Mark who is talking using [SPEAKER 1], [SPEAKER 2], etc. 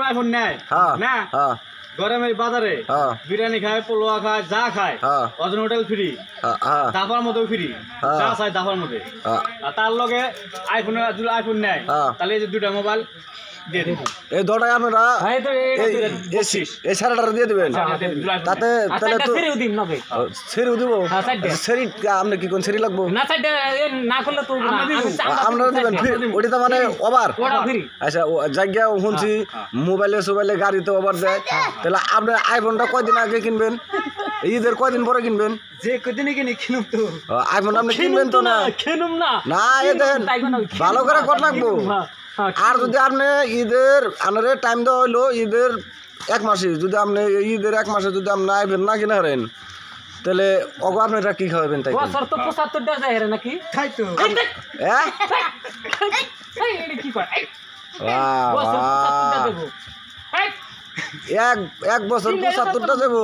[SPEAKER 1] IPhone নেয় না গরমের বাজারে বিরিয়ানি খায়, পোলোয়া খায়, যা খায় অজন হোটেল ফ্রি, দাফার মতো ফ্রি, যা চাই দাফার মধ্যে। তার লগে আইফোন নেয়, তাহলে এই যে দুটা মোবাইল দিয়ে দেবো।
[SPEAKER 2] এই দোটাই আপনারা এই সারাটা দিয়ে দেবেন, তাতে সেরিও দিব। সেরি আপনি কি কোন সেরি লাগবো আপনারা দিবেন ওটি তো মানে ওভার। আচ্ছা জায়গা শুনছি মোবাইলে সোবাইলে গাড়িতে ওভার দেয়, তাহলে আপনি আইফোনটা কয়দিন আগে কিনবেন? ঈদের কয়দিন পরে কিনবেন?
[SPEAKER 1] যে কদিনে কিনে কিনুম তো
[SPEAKER 2] আইফোন আপনি কিনবেন তো না? না এ দেন ভালো করে কর লাগবো। আর যদি আপনি ঈদের আপনার টাইম দেওয়া হইলো ঈদের 1 মাসে, যদি আপনি ঈদের 1 মাসে যদি আপনি আইবেন না কিনা হারেন, তাহলে অগো আপনারা কি খাওয়াবেন? তাই এক বছর 75টা দেবো।